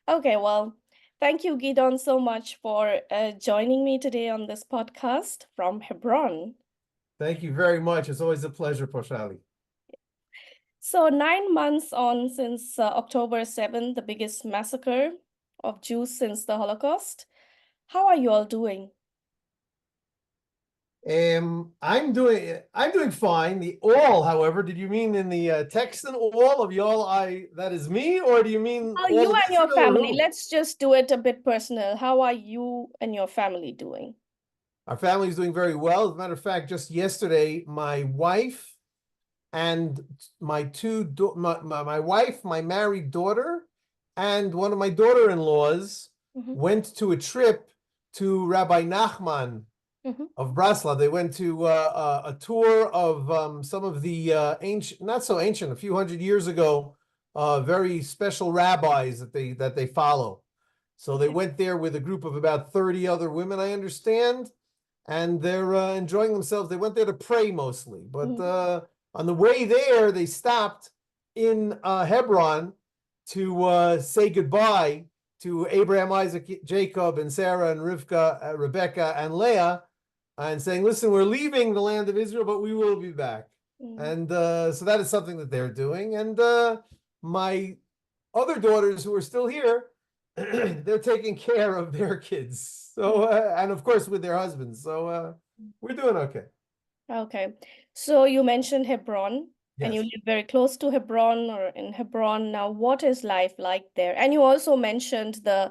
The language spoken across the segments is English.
Okay, well, thank you, Gidon, so much for joining me today on this podcast from Hebron. Thank you very much. It's always a pleasure, Poshali. So 9 months on since October 7th, the biggest massacre of Jews since the Holocaust. How are you all doing? I'm doing fine. The all, however, did you mean in the text and all of y'all? That is me, or do you mean Well, all you of and your Israel, or family. who? Let's just do it a bit personal. How are you and your family doing? Our family is doing very well. As a matter of fact, just yesterday, my wife and my wife, my married daughter, and one of my daughter-in-laws Mm-hmm. went to a trip to Rabbi Nachman Mm-hmm. of Braslav. They went to a tour of some of the ancient, not so ancient, a few hundred years ago, very special rabbis that they follow. So they went there with a group of about 30 other women, I understand, and they're enjoying themselves. They went there to pray mostly, but on the way there, they stopped in Hebron to say goodbye to Abraham, Isaac, Jacob, and Sarah, and Rivka, Rebecca, and Leah, and saying, listen, we're leaving the land of Israel, but we will be back. Mm-hmm. And so that is something that they're doing. And my other daughters who are still here, they're taking care of their kids. So, and of course with their husbands. So we're doing okay. Okay. So you mentioned Hebron and you Yes. live very close to Hebron or in Hebron. Now, what is life like there? And you also mentioned the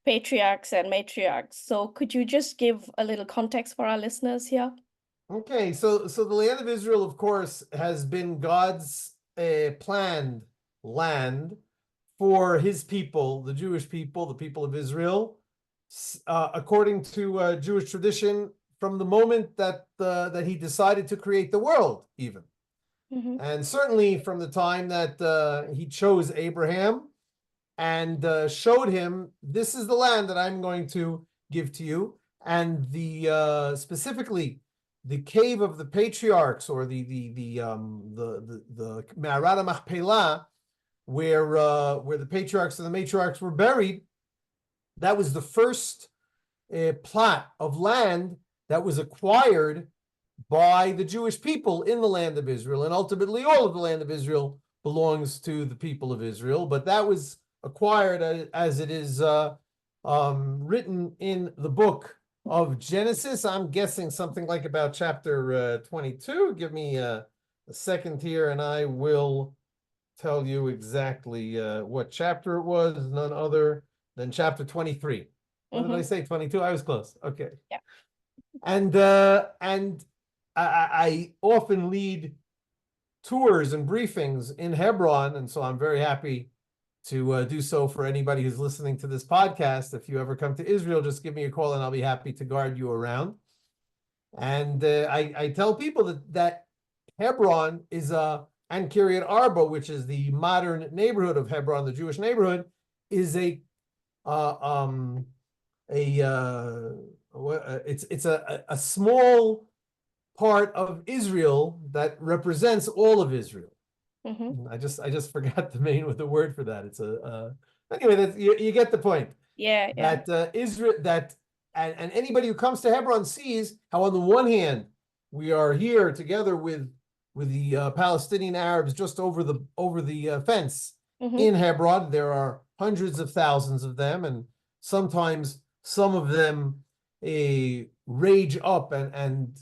patriarchs and matriarchs. So could you just give a little context for our listeners here? Okay, so the land of Israel, of course, has been God's planned land for his people, the Jewish people, the people of Israel, according to Jewish tradition, from the moment that he decided to create the world, even, Mm-hmm. and certainly from the time that he chose Abraham and showed him, this is the land that I'm going to give to you, and the specifically the cave of the patriarchs, or the Me'arat Machpelah, where the patriarchs and the matriarchs were buried. That was the first plot of land that was acquired by the Jewish people in the land of Israel, and ultimately all of the land of Israel belongs to the people of Israel. But that was acquired as it is written in the book of Genesis. I'm guessing something like about chapter 22. Give me a second here, and I will tell you exactly what chapter it was. None other than chapter 23. What did I say? 22? I was close. Okay. Yeah. And I often lead tours and briefings in Hebron, and so I'm very happy to do so for anybody who's listening to this podcast. If you ever come to Israel, just give me a call and I'll be happy to guide you around. And I tell people that Hebron is and Kiryat Arba, which is the modern neighborhood of Hebron, the Jewish neighborhood, is uh, um, it's a small part of Israel that represents all of Israel. Mm-hmm. I just forgot the word for that. It's anyway. That's you get the point. Yeah, yeah. That Israel and anybody who comes to Hebron sees how on the one hand we are here together with the Palestinian Arabs just over the fence Mm-hmm. in Hebron. There are hundreds of thousands of them, and sometimes some of them rage up and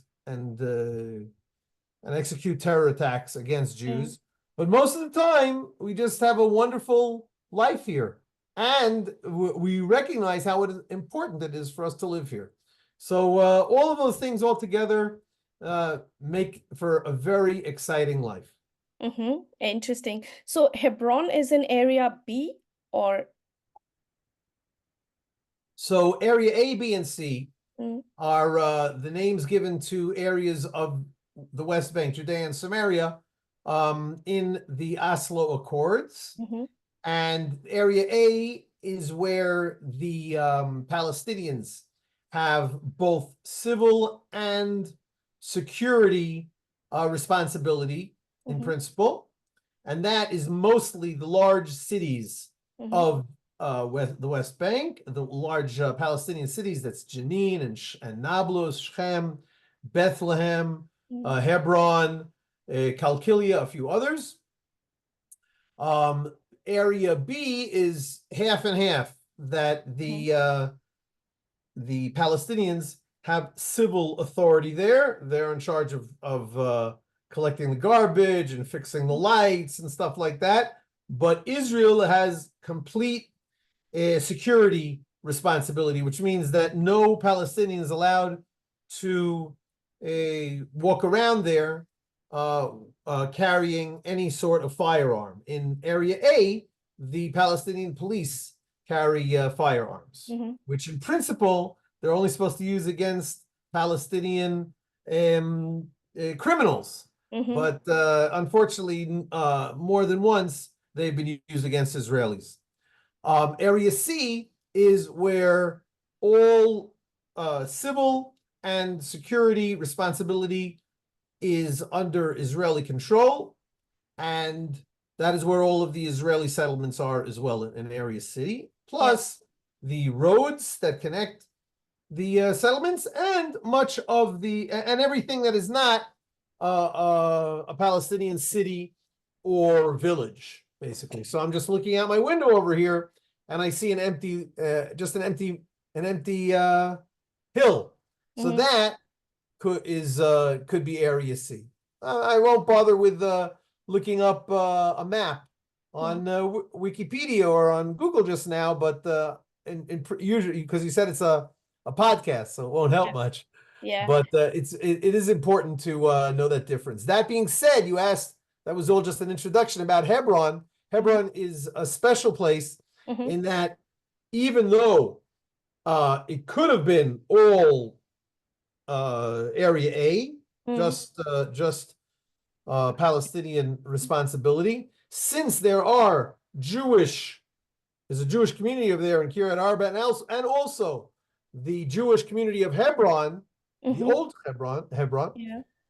execute terror attacks against Mm. Jews. But most of the time, we just have a wonderful life here. And we recognize how important it is for us to live here. So all of those things all together make for a very exciting life. Mm-hmm. Interesting. So Hebron is in area B or So area A, B, and C mm, are the names given to areas of the West Bank, Judea and Samaria, in the Oslo Accords. mm-hmm. And area A is where the Palestinians have both civil and security responsibility in Mm-hmm. principle. And that is mostly the large cities Mm-hmm. of the West Bank, the large Palestinian cities, that's Jenin and Nablus, Shechem, Bethlehem, Hebron, Kalkilia, a few others. Area B is half and half, that the Palestinians have civil authority there. They're in charge of collecting the garbage and fixing the lights and stuff like that. But Israel has complete security responsibility, which means that no Palestinian is allowed to walk around there carrying any sort of firearm. In Area A, the Palestinian police carry firearms, which in principle they're only supposed to use against Palestinian criminals. But unfortunately, more than once, they've been used against Israelis. Area C is where all civil and security responsibility is under Israeli control, and that is where all of the Israeli settlements are as well in Area C, plus the roads that connect the settlements, and much of and everything that is not a Palestinian city or village, basically. So I'm just looking out my window over here, and I see an empty hill. So that could be Area C. I won't bother with looking up a map on Wikipedia or on Google just now, but usually, because you said it's a podcast, so it won't help much. Yeah. But it is important to know that difference. That being said, you asked, that was all just an introduction about Hebron. Hebron is a special place in that, even though it could have been all Area A, just Palestinian responsibility, since there's a Jewish community over there in Kiryat Arba, and also the Jewish community of Hebron, the old Hebron.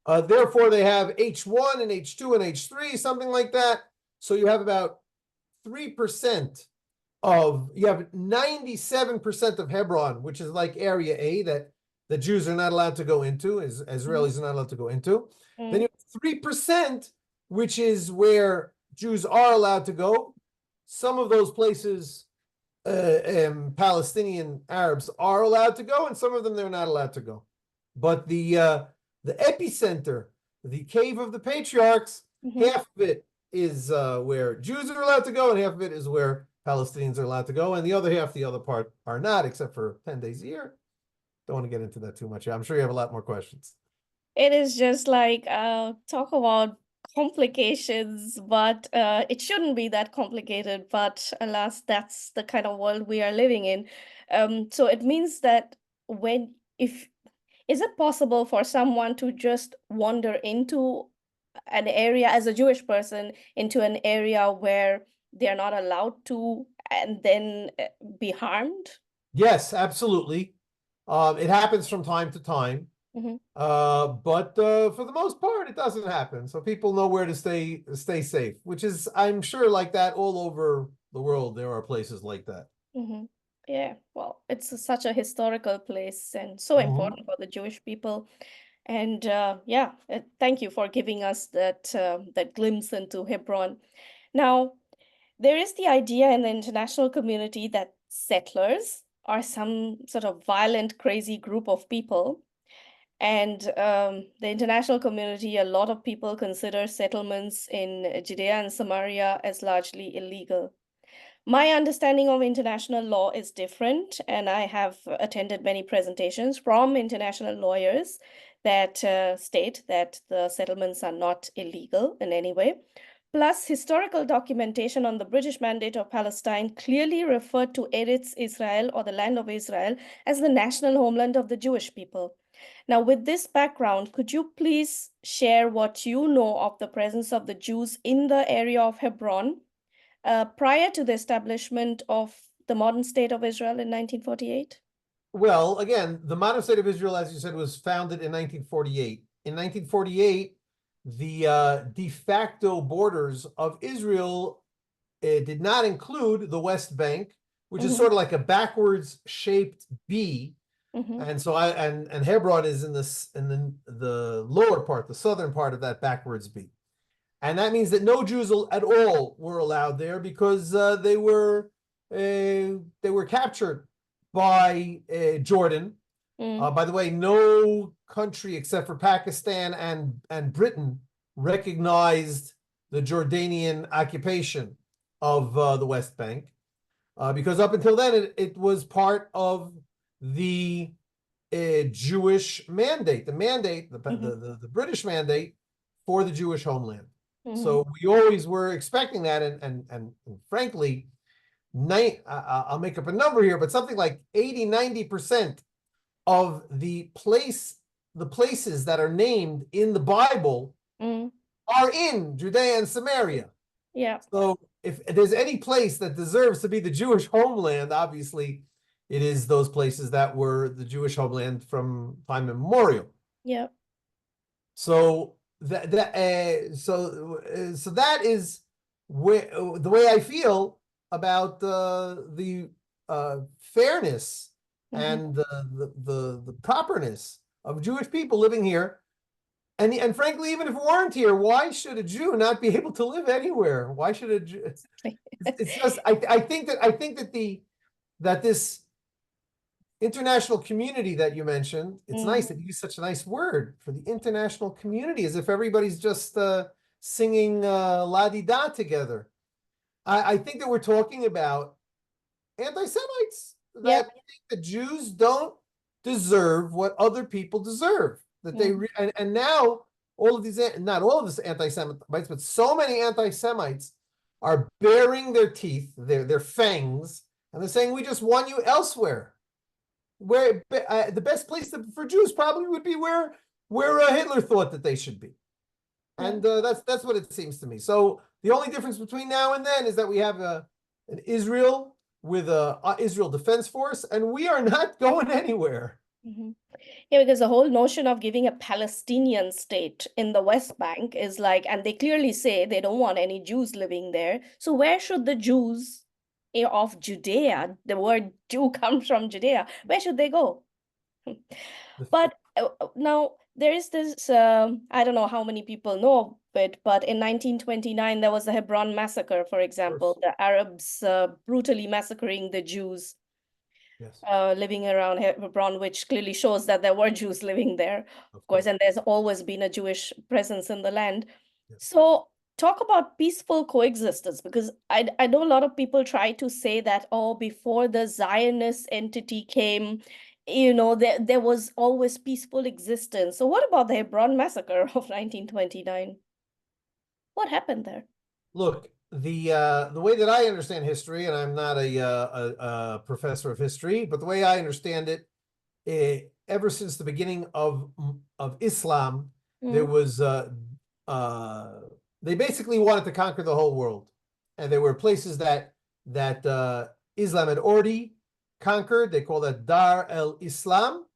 Therefore, they have H1 and H2 and H3, something like that. So you have about 3% you have 97% of Hebron, which is like Area A, that the Jews are not allowed to go into, Israelis are not allowed to go into. Then you have 3%, which is where Jews are allowed to go. Some of those places, Palestinian Arabs are allowed to go, and some of them they're not allowed to go. But the epicenter, the cave of the patriarchs, half of it is where Jews are allowed to go, and half of it is where Palestinians are allowed to go, and the other half, the other part, are not, except for 10 days a year. Don't want to get into that too much. I'm sure you have a lot more questions. It is just like talk about complications, but it shouldn't be that complicated. But alas, that's the kind of world we are living in. So it means that is it possible for someone to just wander into an area as a Jewish person, into an area where they're not allowed to, and then be harmed? Yes, absolutely. It happens from time to time. But for the most part, it doesn't happen. So people know where to stay safe, which is, I'm sure, like that all over the world. There are places like that. Yeah, well, it's such a historical place and so important for the Jewish people. And thank you for giving us that glimpse into Hebron. Now, there is the idea in the international community that settlers are some sort of violent, crazy group of people. And the international community, a lot of people consider settlements in Judea and Samaria as largely illegal. My understanding of international law is different, and I have attended many presentations from international lawyers that state that the settlements are not illegal in any way. Plus, historical documentation on the British Mandate of Palestine clearly referred to Eretz Israel, or the land of Israel, as the national homeland of the Jewish people. Now, with this background, could you please share what you know of the presence of the Jews in the area of Hebron prior to the establishment of the modern state of Israel in 1948? Well, again, the modern state of Israel, as you said, was founded in 1948. In 1948, the de facto borders of Israel did not include the West Bank, which is sort of like a backwards shaped B. And so and Hebron is in the lower part, the southern part of that backwards B. And that means that no Jews at all were allowed there because they were captured by Jordan. By the way, no country except for Pakistan and Britain recognized the Jordanian occupation of the West Bank because up until then it was part of the Jewish mandate, the British mandate for the Jewish homeland. So we always were expecting that, and frankly, I'll make up a number here, but something like 80-90% of the places that are named in the Bible are in Judea and Samaria. Yeah. So if there's any place that deserves to be the Jewish homeland, obviously it is those places that were the Jewish homeland from time immemorial. Yeah. So that is the way I feel about the fairness and the properness of Jewish people living here. And frankly, even if it weren't here, why should a Jew not be able to live anywhere? Why should a Jew? It's just I think that this international community that you mentioned, it's nice that you use such a nice word for the international community, as if everybody's just singing la-di-da together. I think that we're talking about anti-Semites that think the Jews don't deserve what other people deserve. That they and now all of these, not all of this anti-Semites, but so many anti-Semites are baring their teeth, their fangs, and they're saying, we just want you elsewhere. Where the best place for Jews probably would be where Hitler thought that they should be. And that's what it seems to me. So the only difference between now and then is that we have an Israel with a Israel Defense Force, and we are not going anywhere. Yeah, because the whole notion of giving a Palestinian state in the West Bank is like, and they clearly say they don't want any Jews living there. So where should the Jews of Judea, the word Jew comes from Judea, where should they go? But now there is this, I don't know how many people know it, but in 1929, there was the Hebron massacre, for example, the Arabs brutally massacring the Jews living around Hebron, which clearly shows that there were Jews living there, of course, and there's always been a Jewish presence in the land. So talk about peaceful coexistence, because I know a lot of people try to say that, oh, before the Zionist entity came, there was always peaceful existence. So what about the Hebron massacre of 1929? What happened there? Look, the way that I understand history, and I'm not a professor of history, but the way I understand it, ever since the beginning of Islam, there was they basically wanted to conquer the whole world, and there were places that Islam had already conquered. They call that Dar el Islam,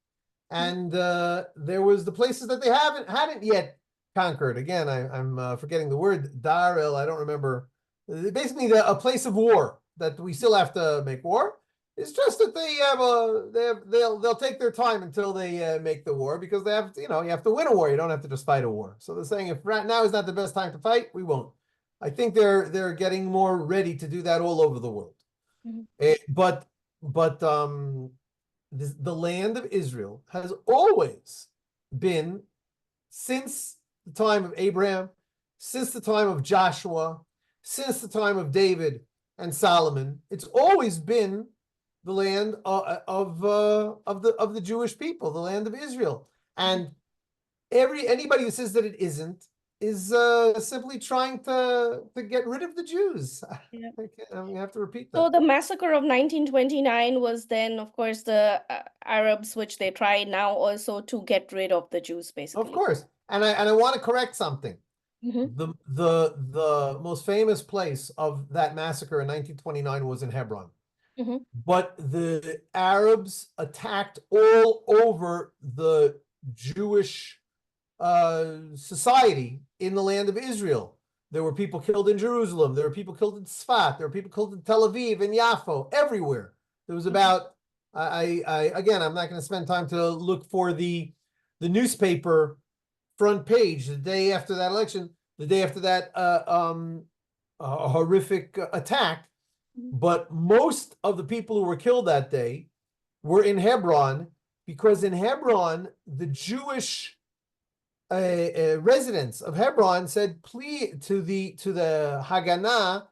and there was the places that they hadn't yet conquered. Again, I'm forgetting the word Dar el. I don't remember. Basically, a place of war that we still have to make war. It's just that they'll take their time until they make the war, because they have you have to win a war. You don't have to just fight a war. So they're saying, if right now is not the best time to fight, we won't. I think they're getting more ready to do that all over the world. But the land of Israel has always been, since the time of Abraham, since the time of Joshua, since the time of David and Solomon, it's always been the land of the Jewish people, the land of Israel. And anybody who says that it isn't is simply trying to get rid of the Jews. Yeah. You have to repeat that. So the massacre of 1929 was then, of course, the Arabs, which they try now also to get rid of the Jews, basically. Of course. And I want to correct something. The most famous place of that massacre in 1929 was in Hebron. But the Arabs attacked all over the Jewish society in the land of Israel. There were people killed in Jerusalem. There were people killed in Sfat. There were people killed in Tel Aviv and Yaffo, everywhere. There was about, again, I'm not going to spend time to look for the newspaper front page the day after that election, the day after that horrific attack. But most of the people who were killed that day were in Hebron, because in Hebron, the Jewish residents of Hebron said, please, to the Haganah,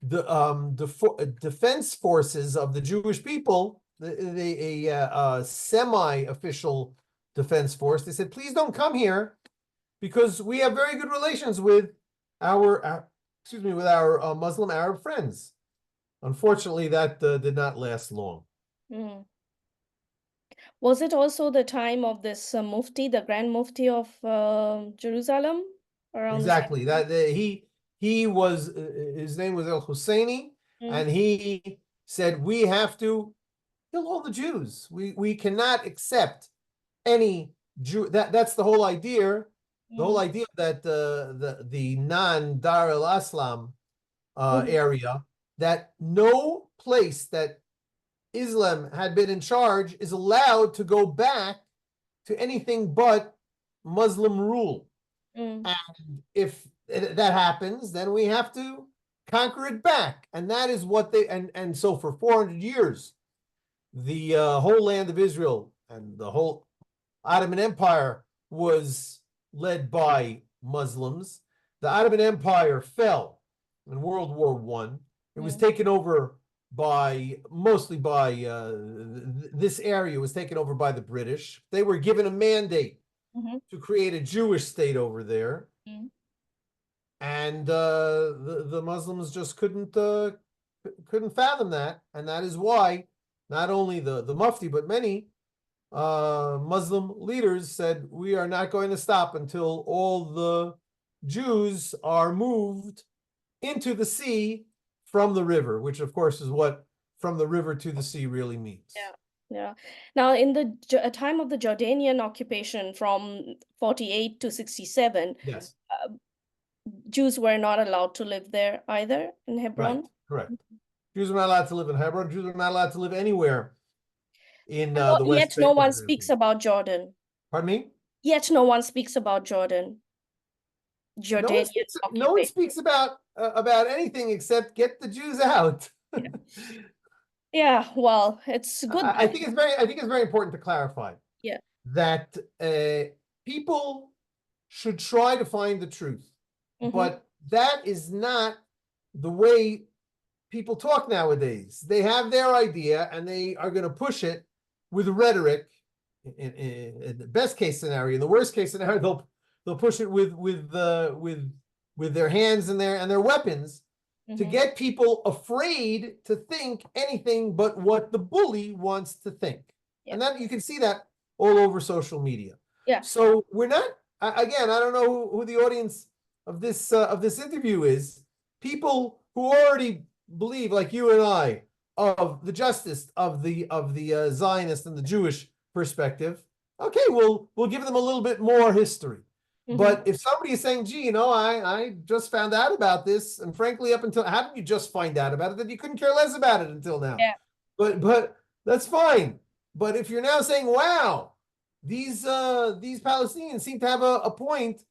the defense forces of the Jewish people, a semi-official defense force. They said, please don't come here, because we have very good relations with our Muslim Arab friends. Unfortunately, that did not last long. Mm. Was it also the time of this Mufti, the Grand Mufti of Jerusalem, around the same Exactly. time? He was, his name was El Husseini, Mm, and he said, we have to kill all the Jews. We cannot accept any Jew. That's the whole idea. The whole mm, idea that the non-Dar al-Islam mhm, area, that no place that Islam had been in charge is allowed to go back to anything but Muslim rule. mm, And if that happens, then we have to conquer it back. And that is what they, and so for 400 years, the whole land of Israel and the whole Ottoman Empire was led by Muslims. The Ottoman Empire fell in World War I. It was mm, taken over mostly by this area was taken over by the British. They were given a mandate mhm, to create a Jewish state over there, mm. and the Muslims just couldn't fathom that, and that is why not only the Mufti but many Muslim leaders said, we are not going to stop until all the Jews are moved into the sea from the river, which of course is what from the river to the sea really means. Yeah, yeah. Now, in the time of the Jordanian occupation from 48 to 67, Yes, Jews were not allowed to live there either in right, Hebron. correct. Jews are not allowed to live in Hebron. Jews are not allowed to live anywhere in And the West yet Bank. no one speaks about Jordan. Pardon me? Yet no one speaks about Jordan, Jordanian No one occupation. speaks about anything except get the Jews out. Yeah, yeah, well, it's good I that, think it's very important to clarify yeah. that people should try to find the truth, Mm-hmm, but that is not the way people talk nowadays. They have their idea and they are going to push it with rhetoric. In the best case scenario, in the worst case scenario, they'll push it with their hands and their weapons to mm-hmm. get people afraid to think anything but what the bully wants to think. Yeah, And that you can see that all over social media. yeah. So we're not, again, I don't know who the audience of this interview is. People who already believe, like you and I, of the justice of the Zionist and the Jewish perspective. Okay, we'll give them a little bit more history. Mm-hmm. But if somebody is saying, gee, I just found out about this, and frankly, up until, how did you just find out about it? That you couldn't care less about it until now. Yeah. But that's fine. But if you're now saying, wow, these Palestinians seem to have a point,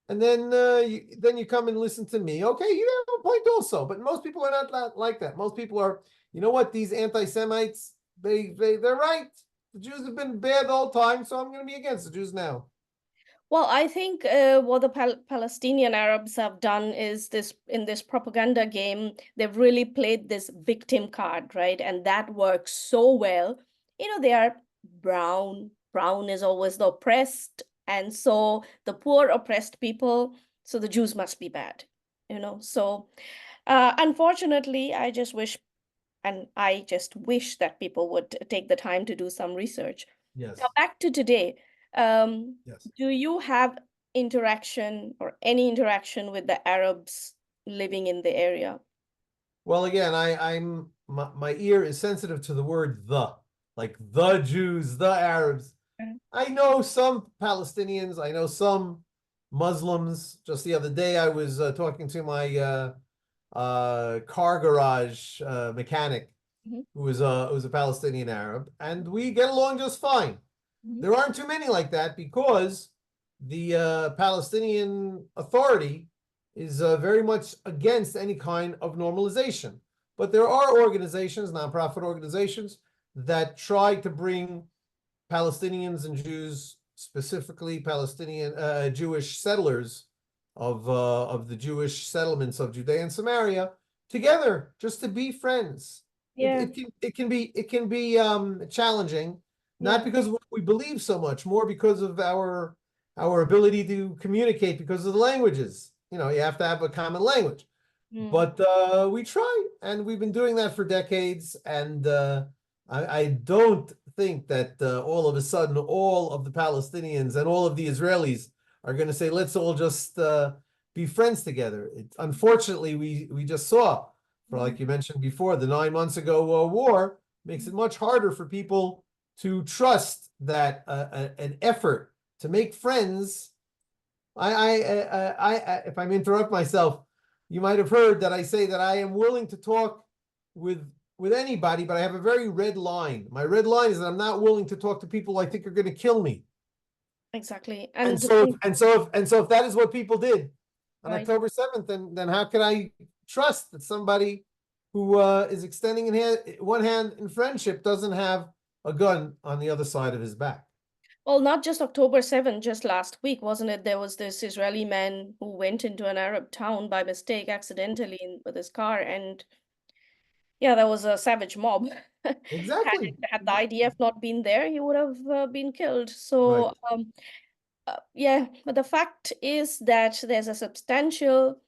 and then you come and listen to me. Okay, you have a point also. But most people are not like that. Most people are, you know what? These anti-Semites, they're right. The Jews have been bad the whole time, so I'm going to be against the Jews now. Well, I think what the Palestinian Arabs have done is this in this propaganda game, they've really played this victim card, right? And that works so well. You know, they are brown. Brown is always the oppressed. And so the poor oppressed people, so the Jews must be bad, you know? So unfortunately, I just wish that people would take the time to do some research. Yes. Now, back to today. Um, Yes. do you have interaction or any interaction with the Arabs living in the area? Well, again, I'm my ear is sensitive to the word like the Jews, the Arabs. Mhm. I know some Palestinians. I know some Muslims. Just the other day, I was talking to my car garage mechanic, Mhm. who was a Palestinian Arab, and we get along just fine. Mhm. There aren't too many like that because the Palestinian Authority is very much against any kind of normalization. But there are organizations, nonprofit organizations, that try to bring Palestinians and Jews, specifically Palestinian Jewish settlers of the Jewish settlements of Judea and Samaria, together just to be friends. It, Yeah, it can be challenging, not yeah. because we believe so much, more because of our ability to communicate because of the languages. You know, you have to have a common language. Mm. But we try, and we've been doing that for decades. And I don't think that all of a sudden all of the Palestinians and all of the Israelis are going to say, let's all just be friends together. Unfortunately, we just saw, for Mm. like you mentioned before, the 9 months ago war makes it much harder for people to trust that an effort to make friends. If I'm interrupt myself, you might have heard that I say that I am willing to talk with with anybody, but I have a very red line. My red line is that I'm not willing to talk to people I think are going to kill me. Exactly. And And the so, thing, if that is what people did on right. October 7th, then how can I trust that somebody who is extending one hand in friendship doesn't have a gun on the other side of his back? Well, not just October 7th, just last week, wasn't it? There was this Israeli man who went into an Arab town by mistake, accidentally with his car, and yeah, there was a savage mob. Exactly. Had the IDF not been there, he would have been killed. Right. So, yeah, but the fact is that there's a substantial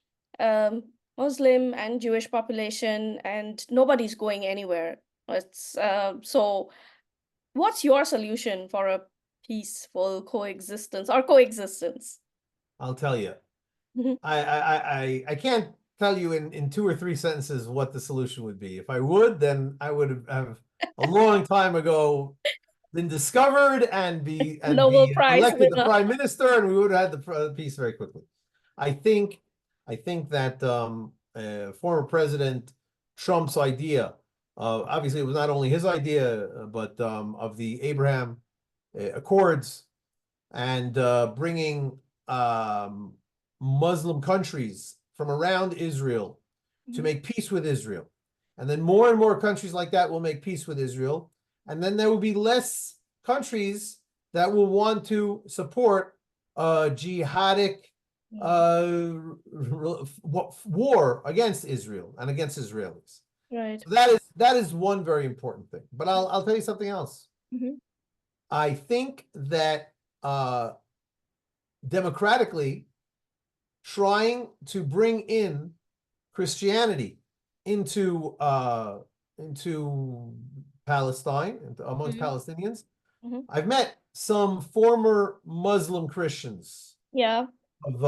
Muslim and Jewish population, and nobody's going anywhere. It's so. What's your solution for a peaceful coexistence or coexistence? I'll tell you. Mhm. I can't tell you in 2 or 3 sentences what the solution would be. If I would, then I would have a long time ago been discovered and Nobel be Prize elected the winner. prime minister, and we would have had the peace very quickly. I think I think that former President Trump's idea, obviously it was not only his idea, but of the Abraham Accords, and bringing um, Muslim countries from around Israel to Mhm. make peace with Israel. And then more and more countries like that will make peace with Israel. And then there will be less countries that will want to support jihadic Mm. uh, war against Israel and against Israelis. Right. So that is one very important thing. But I'll tell you something else. Mhm. I think that uh, democratically trying to bring in Christianity into into Palestine amongst Mhm. Palestinians. Mhm. I've met some former Muslim Christians Yeah. of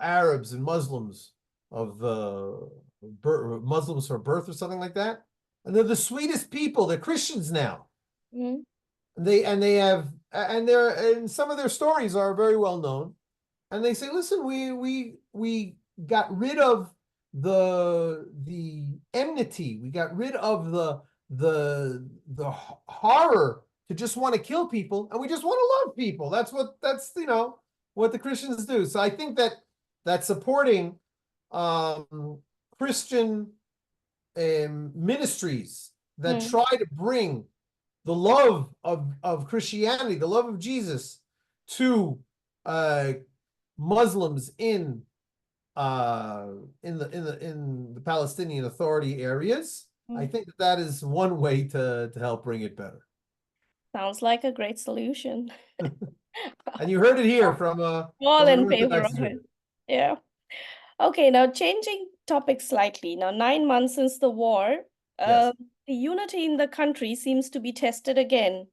Arabs and Muslims of Muslims from birth or something like that, and they're the sweetest people. They're Christians now. Mhm. They have and some of their stories are very well known, and they say, listen, we got rid of the enmity, we got rid of the horror to just want to kill people, and we just want to love people. That's what the Christians do. So I think that supporting um Christian ministries that Mhm. try to bring the love of Christianity, the love of Jesus, to uh, Muslims in the Palestinian Authority areas. I Mhm. think that is one way to help bring it better. Sounds like a great solution. And you heard it here All from an in favor Orthodox of Jew. it. Yeah. Okay, now changing topic slightly. Now, 9 months since the war, Yes. the unity in the country seems to be tested again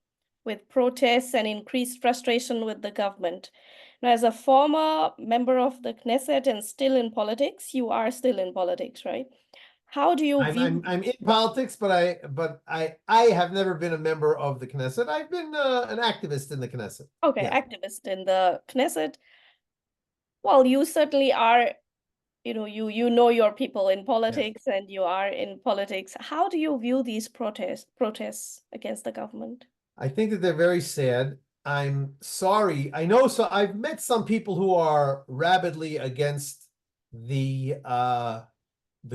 with protests and increased frustration with the government. Now, as a former member of the Knesset and still in politics, you are still in politics, right? How do you view? I'm in politics, but I have never been a member of the Knesset. I've been an activist in the Knesset. Okay, Yes. activist in the Knesset. Well, you certainly are, you know your people in Yes. politics and you are in politics. How do you view these protests against the government? I think that they're very sad. I'm sorry. I know, so I've met some people who are rabidly against the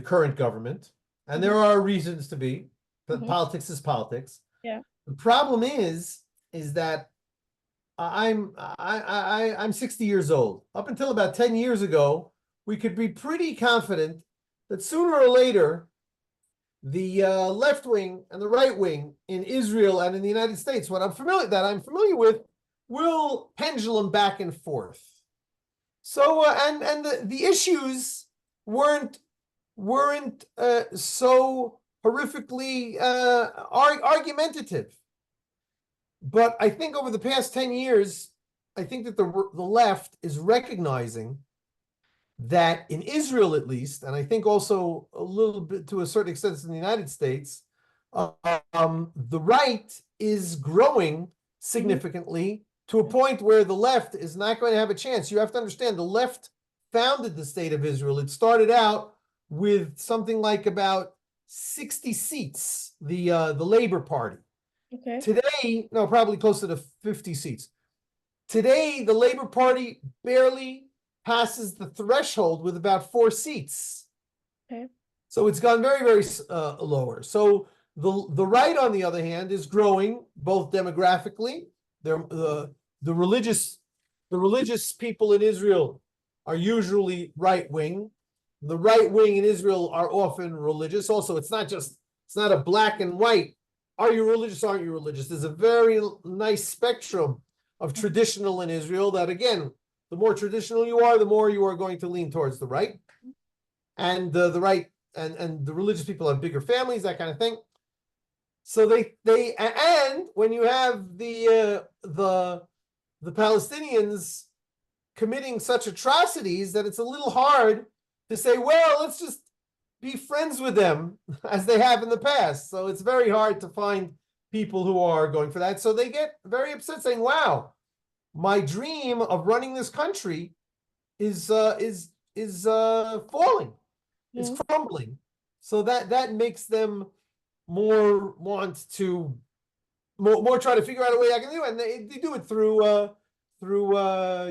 current government, and Hmm. there are reasons to be. But Hmm. politics is politics. Yeah. The problem is that I'm 60 years old. Up until about 10 years ago, we could be pretty confident that sooner or later the left wing and the right wing in Israel and in the United States, I'm familiar with, will pendulum back and forth. So and the issues weren't so horrifically argumentative. But I think over the past 10 years, I think that the left is recognizing that in Israel, at least, and I think also a little bit to a certain extent in the United States, the right is growing Hmm. significantly to a point where the left is not going to have a chance. You have to understand the left founded the state of Israel. It started out with something like about 60 seats, the Labor Party. Okay. Today, no, probably closer to 50 seats. Today, the Labor Party barely passes the threshold with about 4 seats. Okay. So it's gone very, very lower. So the right, on the other hand, is growing both demographically. The religious people in Israel are usually right wing. The right wing in Israel are often religious. Also, it's not a black and white. Are you religious? Aren't you religious? There's a very nice spectrum of traditional in Israel that, again, the more traditional you are, the more you are going to lean towards the right. And the right and the religious people have bigger families, that kind of thing. So and when you have the Palestinians committing such atrocities, that it's a little hard to say, well, let's just be friends with them as they have in the past. So it's very hard to find people who are going for that. So they get very upset, saying, wow, my dream of running this country is falling. It's Mm. crumbling. So that makes them more want to more try to figure out a way I can do it. And they do it through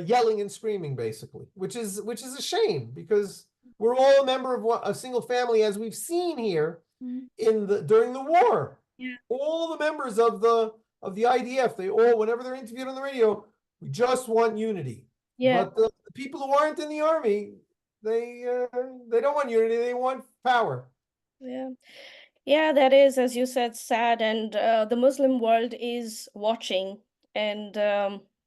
yelling and screaming, basically, which is a shame, because we're all a member of a single family, as we've seen here Mm. during the war. Yeah. All the members of the IDF, they all, whenever they're interviewed on the radio, we just want unity. Yeah. But the people who aren't in the army, they don't want unity. They want power. Yeah. Yeah, that is, as you said, sad, and the Muslim world is watching. And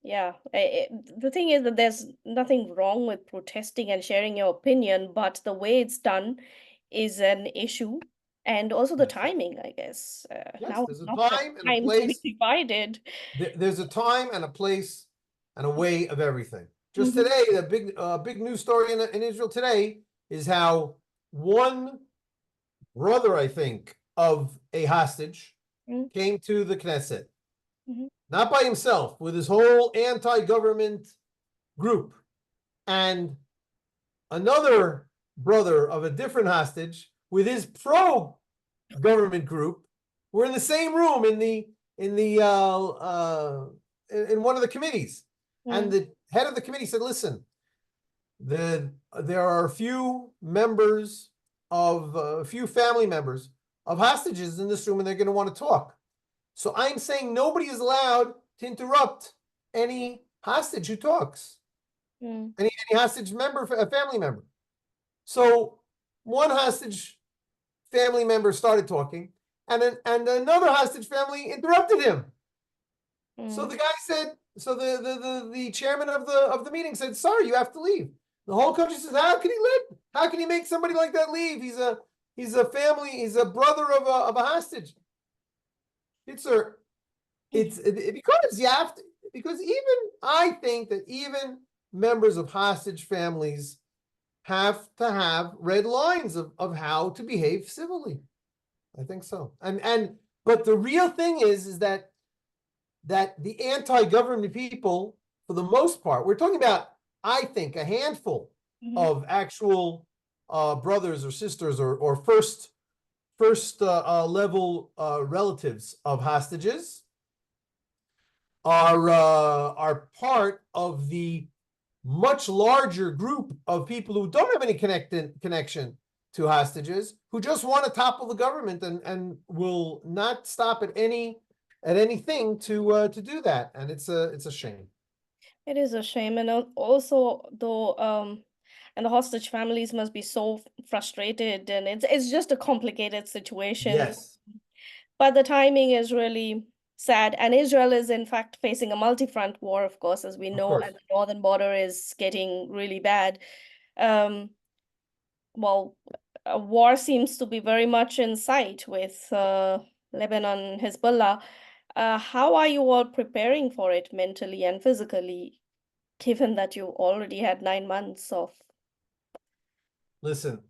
yeah, the thing is that there's nothing wrong with protesting and sharing your opinion, but the way it's done is an issue, and also the Yes. timing, I guess. Yes, Now there's is a not the time and a time to be place. divided. There's a time and a place and a way of everything. Just Hmm. today, the big news story in Israel today is how one brother, I think, of a hostage came to the Knesset, Hmm. not by himself, with his whole anti-government group, and another brother of a different hostage with his pro-government group were in the same room in the in one of the committees, and Mm. the head of the committee said, "Listen, there are a few members of a few family members of hostages in this room, and they're going to want to talk. So I'm saying nobody is allowed to interrupt any hostage who talks, Mm. any hostage member, a family member." So one hostage family member started talking, and another hostage family interrupted him. So Mm. the guy said, so the chairman of the meeting said, "Sorry, you have to leave." The whole country says, "How can he leave? How can he make somebody like that leave? He's a brother of a hostage." Because you have to, because even I think that even members of hostage families have to have red lines of how to behave civilly. I think so. But the real thing is that the anti-government people, for the most part, we're talking about I think, a handful Mhm. of actual brothers or sisters or first level relatives of hostages are part of the much larger group of people who don't have any connection to hostages, who just want to topple the government and will not stop at anything to do that. And it's a shame. It is a shame, and also though, and the hostage families must be so frustrated, and it's just a complicated situation. Yes, But the timing is really sad, and Israel is in fact facing a multi-front war, of course, as we of know, course. and the northern border is getting really bad. Um, well, a war seems to be very much in sight with Lebanon, Hezbollah. How are you all preparing for it mentally and physically, given that you already had 9 months of? Listen,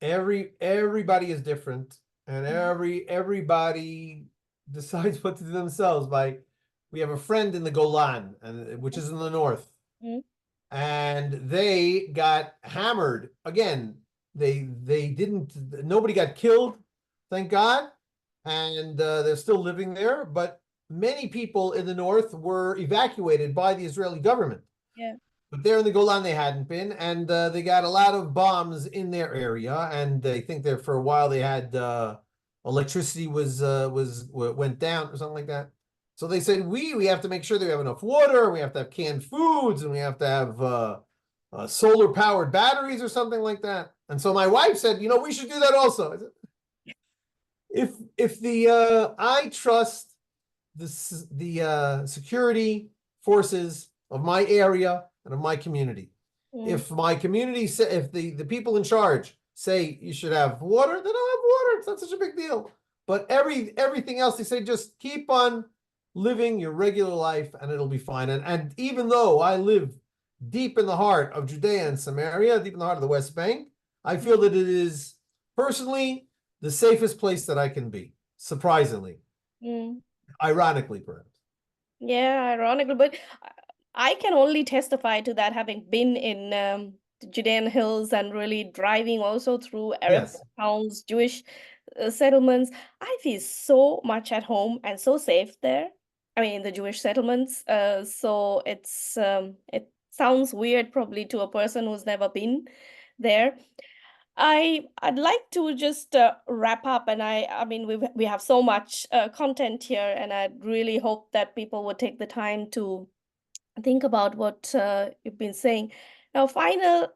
everybody is different, and everybody decides what to do themselves. We have a friend in the Golan, and which is in the north, Mhm. and they got hammered again. They didn't. Nobody got killed, thank God, and they're still living there. But many people in the north were evacuated by the Israeli government. Yeah. But there in the Golan, they hadn't been, and they got a lot of bombs in their area. And they think that for a while they had electricity was went down or something like that. So they said we have to make sure that we have enough water, we have to have canned foods, and we have to have solar powered batteries or something like that. And so my wife said, we should do that also. I said, if the I trust the security forces of my area and of my community. Mm. If my community say, if the people in charge say you should have water, then I'll have water. It's not such a big deal. But everything else they say, just keep on living your regular life and it'll be fine. And even though I live deep in the heart of Judea and Samaria, deep in the heart of the West Bank, I feel that it is personally the safest place that I can be. Surprisingly, Mm. ironically, perhaps. Yeah, ironically, but I can only testify to that, having been in the Judean hills and really driving also through Arab Yes. towns, Jewish settlements. I feel so much at home and so safe there. I mean, in the Jewish settlements. So it sounds weird probably to a person who's never been there. I'd like to just wrap up, and I mean we have so much content here, and I really hope that people would take the time to think about what you've been saying. Now, final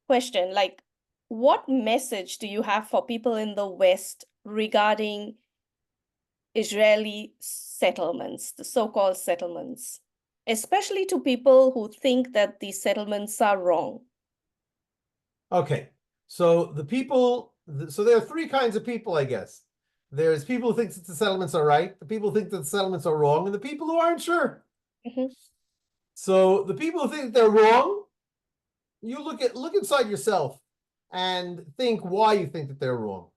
question, like, what message do you have for people in the West regarding Israeli settlements, the so-called settlements, especially to people who think that these settlements are wrong? Okay. So so there are three kinds of people, I guess. There's people who think that the settlements are right, the people who think that the settlements are wrong, and the people who aren't sure. Mhm. So the people who think they're wrong, you look inside yourself and think why you think that they're wrong.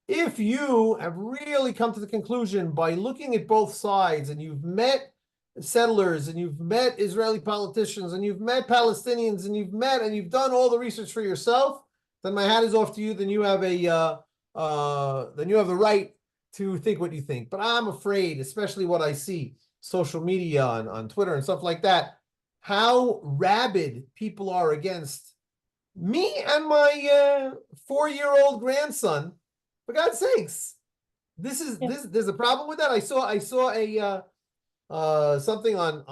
If you have really come to the conclusion by looking at both sides and you've met settlers and you've met Israeli politicians and you've met Palestinians and you've done all the research for yourself, then my hat is off to you. Then you have then you have the right to think what you think. But I'm afraid, especially what I see social media on Twitter and stuff like that, how rabid people are against me and my 4-year-old grandson. For God's sakes, Yeah. there's a problem with that. I saw a something on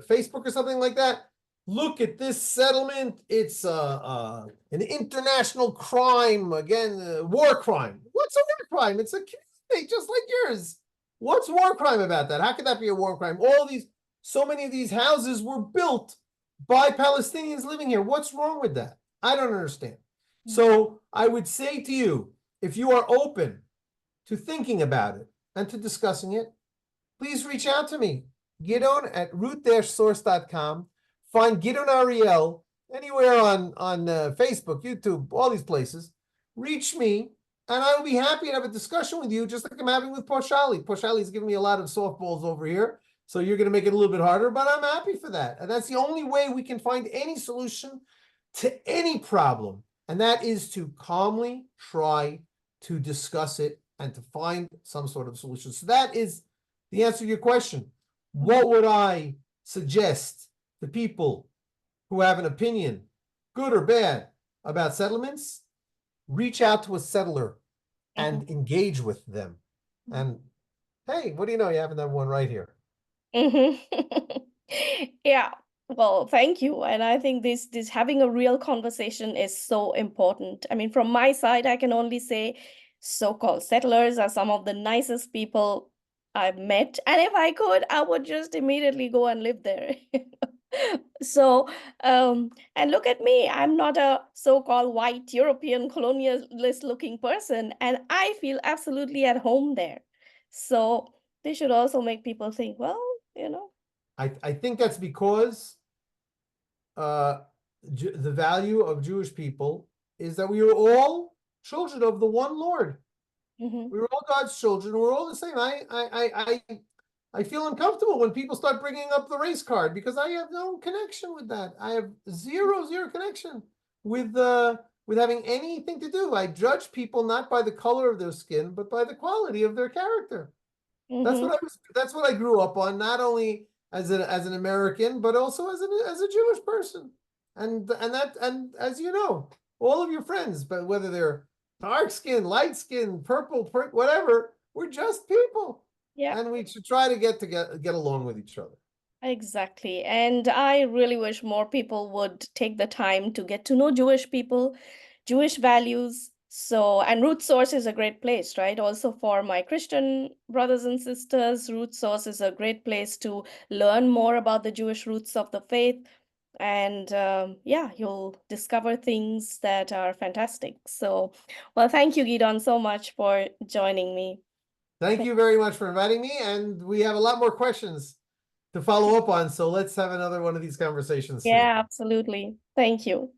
Facebook or something like that. Look at this settlement. It's an international crime again, war crime. What's a war crime? It's a community just like yours. What's war crime about that? How could that be a war crime? So many of these houses were built by Palestinians living here. What's wrong with that? I don't understand. Mm. So I would say to you, if you are open to thinking about it and to discussing it, please reach out to me. Gidon at root-source.com. Find Gidon Ariel anywhere on Facebook, YouTube, all these places. Reach me, and I will be happy to have a discussion with you, just like I'm having with Poshali. Poshali is giving me a lot of softballs over here, So you're going to make it a little bit harder, but I'm happy for that. And that's the only way we can find any solution to any problem. And that is to calmly try to discuss it and to find some sort of solution. So that is the answer to your question. What would I suggest to people who have an opinion, good or bad, about settlements? Reach out to a settler and engage with them. And hey, what do you know? You happen to have one right here. Yeah. Well, thank you. And I think this having a real conversation is so important. I mean, from my side, I can only say so-called settlers are some of the nicest people I've met. And if I could, I would just immediately go and live there. So, and look at me, I'm not a so-called white European colonialist looking person, and I feel absolutely at home there. So they should also make people think, well, you know. I think that's because the value of Jewish people is that we are all children of the one Lord. Mhm. We were all God's children. We're all the same. I feel uncomfortable when people start bringing up the race card because I have no connection with that. I have zero connection with having anything to do. I judge people not by the color of their skin, but by the quality of their character. That's Mhm. what I was. That's what I grew up on. Not only as an American, but also as a Jewish person. And as you know, all of your friends, but whether they're dark skin, light skin, purple, whatever, we're just people, Yeah, and we should try to get along with each other. exactly. And I really wish more people would take the time to get to know Jewish people, Jewish values. So, and Root Source is a great place, right? Also for my Christian brothers and sisters, Root Source is a great place to learn more about the Jewish roots of the faith. And yeah, you'll discover things that are fantastic. So, well, thank you, Gidon, so much for joining me. Thank you very much for inviting me, and we have a lot more questions to follow up on. So let's have another one of these conversations soon. Yeah, absolutely. Thank you.